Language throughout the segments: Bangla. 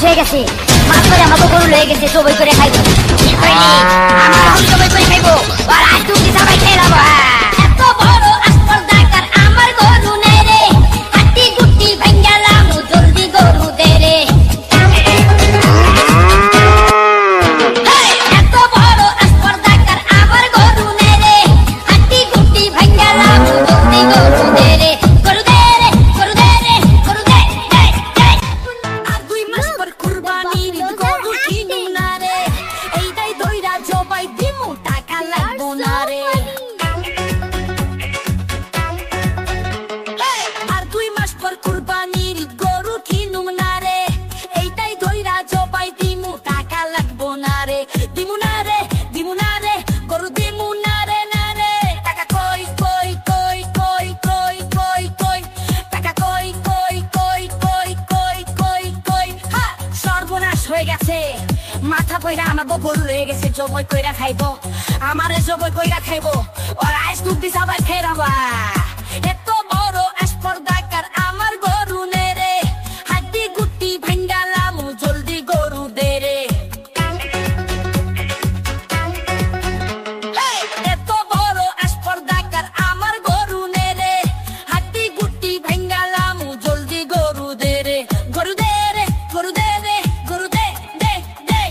হয়ে গেছে মাছ ধরে আমাকে গরু লয়ে গেছে সবাই করে খাইবো ঠিক হয়নি আমার গরু সবাই করে খাইবো আর আজ তুমি সবাই খেয়ে যাবো এত বড় আসপর্দাকার আমার গরু নেই রে হাতি গুটি ভাঙ্গালাম জলদি গরু দে রে এত বড় আসপর্দাকার আমার গরু নেই রে হাতি গুটি ভাঙ্গালাম জলদি গরু দে রে গরু দে রে গরু দে রে গরু দে দে দে আর 2 মাস পর কুরবানির গরু কিনু না রে এইটাই দইরা জবাই দিমু টাকা লাগবো না রে আর 2 মাস পর কুরবানির গরু কিনু না রে এইটাই দইরা জবাই দিমু টাকা লাগবো না রে দিমু না রে গরু দিমু না রে টাকা কই কই কই কই কই কই কই টাকা কই কই কই কই কই কই কই হা সর্বনাশ হয়ে গেছে মাথা কইরা আমার বগল হয়ে গেছে জবই কইরা খাইবো আমারে জবই কইরা খাইবো আর আইস তুই সবাই খেরাবা এত বড় আসপর্দাকার আমার গরু নে রে হাড্ডি গুটি ভাঙ্গালাম জলদি গরু দে রে এত বড় আসপর্দাকার আমার গরু নে রে হাড্ডি গুটি ভাঙ্গালাম জলদি গরু দে রে গরু দে রে গরু দে রে গরু দে দে দে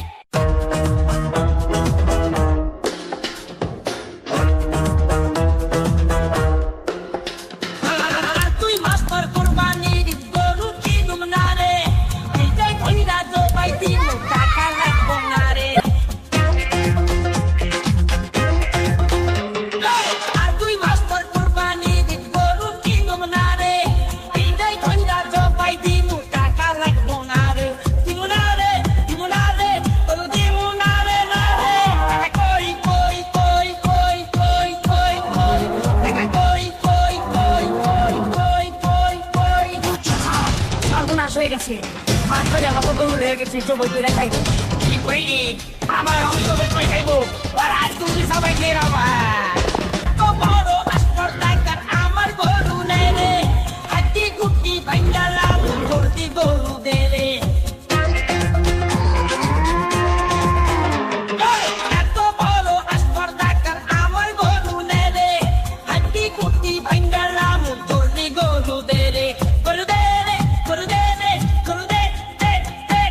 আর 2 মাস পর কুরবানির গরু কিনুম না রে এইটাই কইরা জবাই দিমু টাকা লাগবো না রে আর 2 মাস পর কুরবানির গরু কিনুম না রে এইটাই কইরা জবাই দিমু টাকা লাগবো না রে দিমু না রে গরু দিমু না রে টাকা কই কই কই কই কই কই কই টাকা কই কই কই কই কই কই কই সর্বনাশ হয়ে গেছে মাছ ধরে আমাকে গরু হয়ে গেছে সবাই করে খাইবো ঠিক হয়নি আমার সবাই করে খাইবো আর আজ তুমি সবাই খেয়ে যাবা তো বড় আসপর্দাকার আমার গরু নেই রে হাতি গুটি ভাঙ্গালাম জলদি গরু দে রে এত বড় আসপর্দাকার আমার গরু নেই রে হাতি গুটি ভাঙ্গালাম জলদি গরু দে রে গরু দে রে গরু দে রে গরু দে দে দে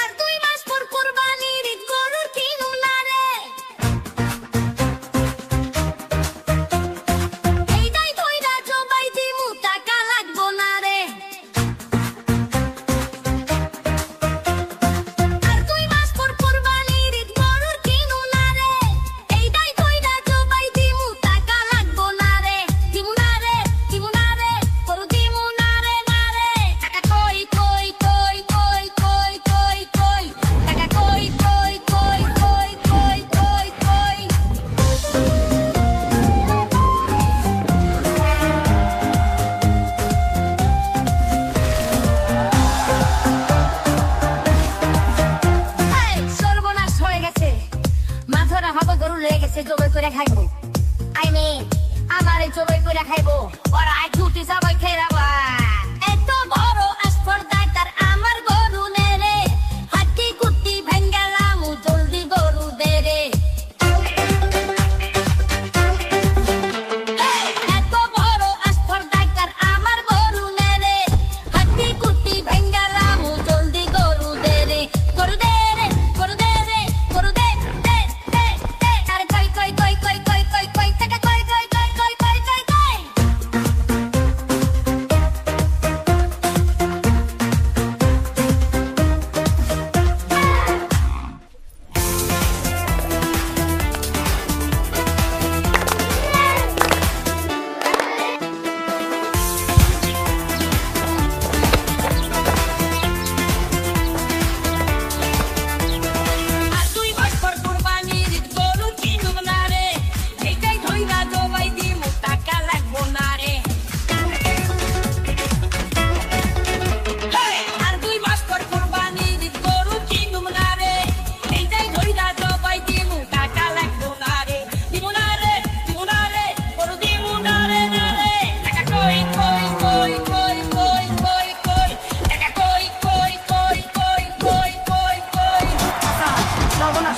আর 2 মাস পর কুরবানির গরু কিনু না রে এইটাই কইরা জবাই দিমু টাকা লাগবো না রে আর 2 মাস পর কুরবানির গরু কিনু না রে এইটাই কইরা জবাই দিমু টাকা লাগবো না রে দিমু না রে গরু দিমু না রে টাকা কই কই কই কই কই কই কই টাকা কই কই কই কই কই কই কই সর্বনাশ হয়ে গেছে মাথা হাতে গরু লেগে গেছে জবাই করে খাইবো আমারে জবাই করে খাইবো আর আজ ছুটি সবাই খেয়ে যাবা এত বড় আসপর্দাকার আমার গরু নে রে হাতি গুটি ভাঙ্গালাম জলদি গরু দে রে এত বড় আসপর্দাকার আমার গরু নে রে হাতি গুটি ভাঙ্গালাম জলদি গরু দে রে গরু দে রে গরু দে রে গরু দে দে দে দে আর কই কই কই কই কই কই কই টাকা কই কই কই কই কই কই কই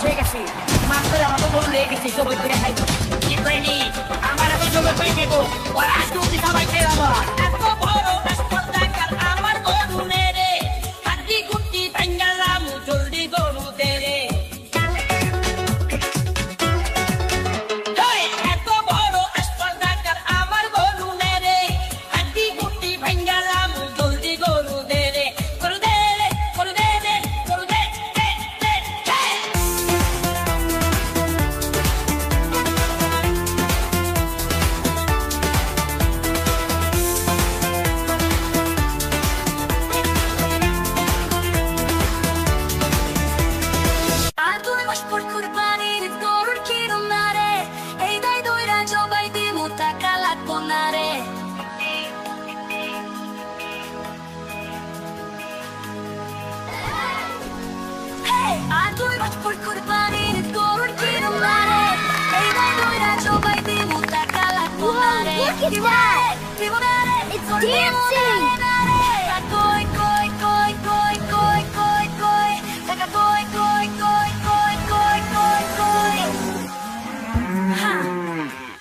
হয়ে গেছে মাত্র আমাকে গরু লেগে গেছে সবাই করে খাইবো কি করিনি আমার আমি জমি করে খাইবো আর আজ তুমি সবাই খেয়ে যাবো এত বড় স্পর্ধাকার আমার গরু নেরে হাড্ডি গুটি ভাঙ্গালাম জলদি গরু দে রে এত বড় স্পর্ধাকার আমার গরু নেরে হাড্ডি গুটি ভাঙ্গালাম জলদি গরু দে রে গরু দে রে গরু দে রে গরু দে দে দে দে Look at that! It's dancing!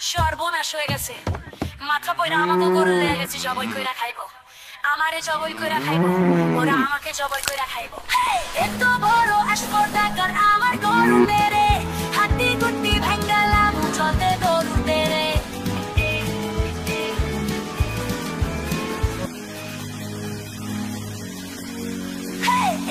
সর্বনাশ হয়ে গেছে মাথা পয়রা আমাকে গরু লেগে গেছে জবাই কইরা খাইবো আমারে জবাই কইরা খাইবো ওরা আমাকে জবাই কইরা খাইবো এত বড় স্পর্ধাকার আমার গরু মেরে হাড্ডি গুটি ভাঙ্গালাম চলতে গরু তেরে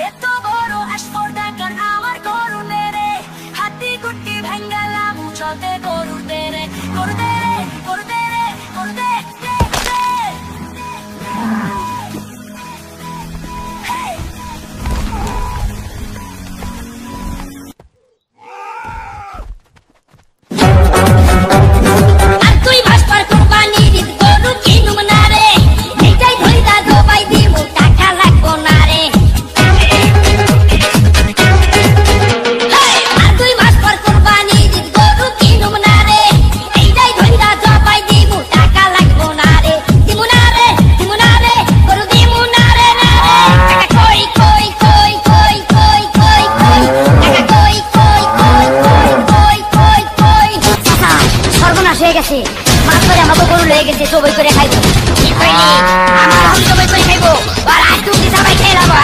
এত বড় স্পর্ধাকার আমার গরু মেরে হাড্ডি গুটি ভাঙ্গালাম চলতে গরু তেরে গরু দে রে গরু দে রে গরু দে দে দে আর তুই ভাস্কর কুরবানির গরু কিনুম না রে এইটাই ধইরা জবাই দিমু টাকা লাগবো না রে আর তুই ভাস্কর কুরবানির গরু কিনুম না রে এইটাই ধইরা জবাই দিমু টাকা লাগবো না রে দিমু না রে গরু দিমু না রে না রে টাকা কই কই কই কই কই কই কই টাকা কই কই কই কই কই কই কই সর্বনাশ হয়ে গেছে মাত্র আমাকে গরু লেগে গেছে সবাই করে খাইবো কি কইনি আমার আমি সবাই করে খাইবো আর আজ তুমি সবাই খেয়ে যাবো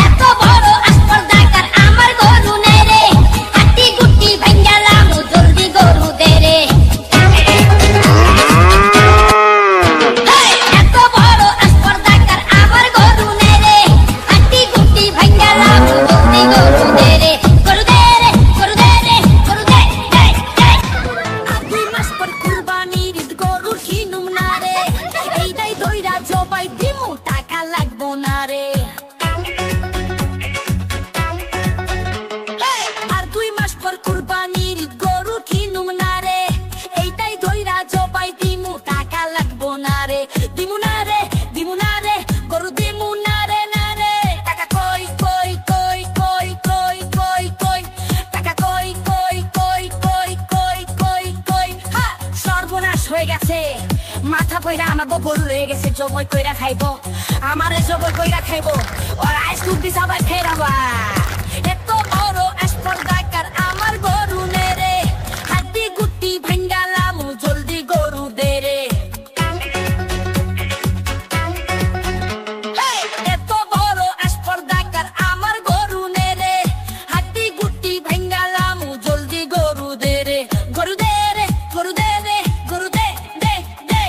এত বড় স্পর্ধাকার আমার গরু নেই রে হাড্ডি গুটি ভাঙ্গালাম জলদি গরু দে রে এত বড় স্পর্ধাকার আমার গরু নেই রে হাড্ডি গুটি ভাঙ্গালাম জলদি গরু দে রে গরু দে রে গরু দে রে গরু দে দে দে দুই মাস পর কুরবানির গরু কিনুম না রে এইটাই ধইরা জবাই দিমু টাকা লাগবো না রে আর 2 মাস পর কুরবানির গরু কিনুম না রে এইটাই ধইরা জবাই দিমু টাকা লাগবো না রে দিমু না রে গরু দিমু না রে টাকা কই কই কই কই কই কই কই টাকা কই কই কই কই কই কই কই হা সর্বনাশ হয়ে গেছে মাথা পয়রা আমাকে গরু হয়ে গেছে জবাই কইরা খাইবো আমারে জবাই কইরা খাইবো আর আইস তুমি সবাই ফেরাবা এত বড় স্পর্ধাকার আমার গরু নেরে হাড্ডি গুটি ভাঙ্গালাম জলদি গরু দে রে এত বড় স্পর্ধাকার আমার গরু নেরে হাড্ডি গুটি ভাঙ্গালাম জলদি গরু দে রে গরু দে রে গরু দে রে গরু দে দে দে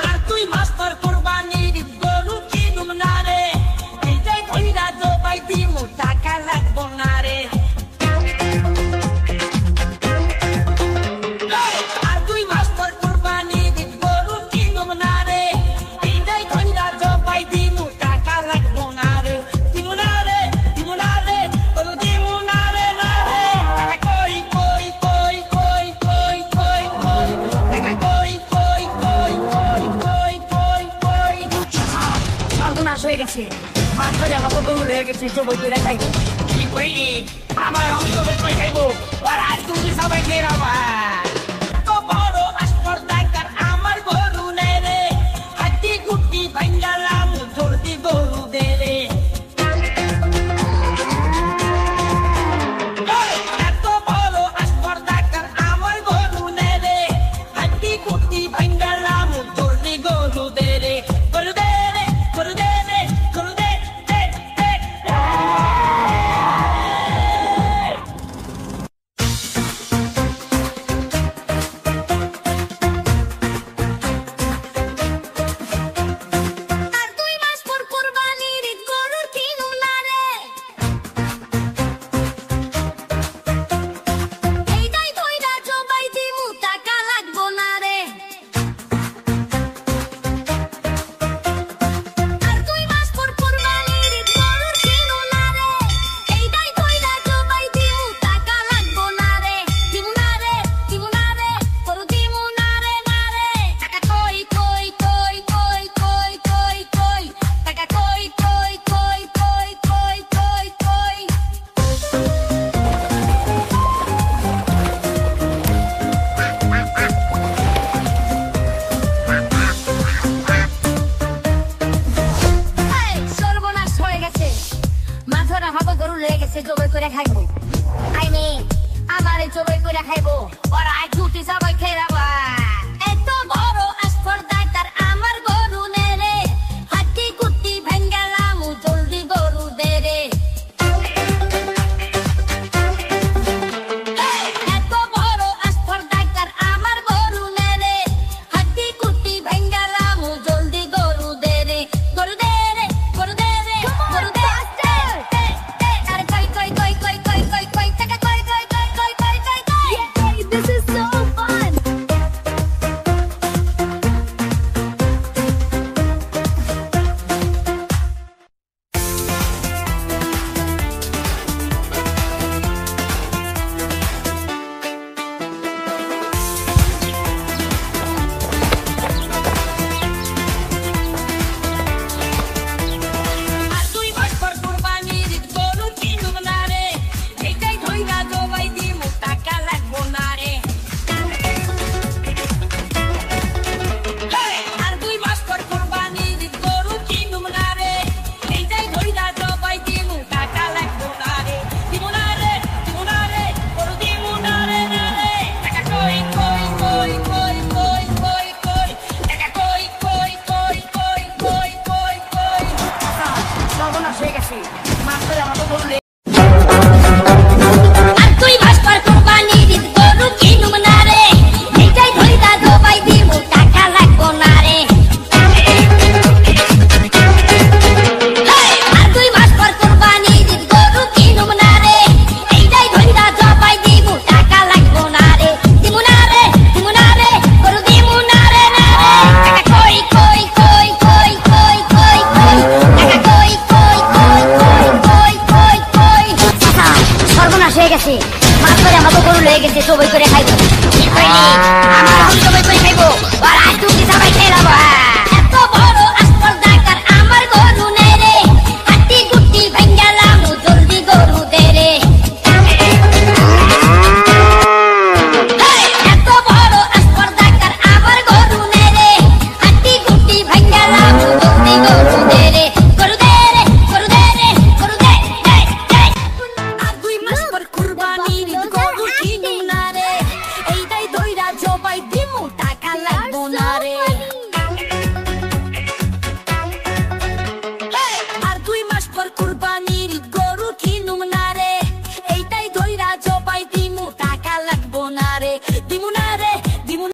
আর তুই মাস্টার কুরবানির গরু কিনুম না রে এইটাই ধইরা জবাই দিমু টাকা লাগবো না রে আর তুই মাস্টার কুরবানির গরু কিনুম না রে এইটাই ধইরা জবাই দিমু টাকা লাগবো না রে দিমু না রে গরু দিমু না রে টাকা কই কই কই কই কই কই কই টাকা কই কই কই কই কই কই কই সর্বনাশ হয়ে গেছে মাত্র আমাকে গরু লেগে গেছে সবাই করে খাইবো কি কইনি আমার আমি সবাই করে খাইবো আর আজ তুমি সবাই খেয়ে যাবা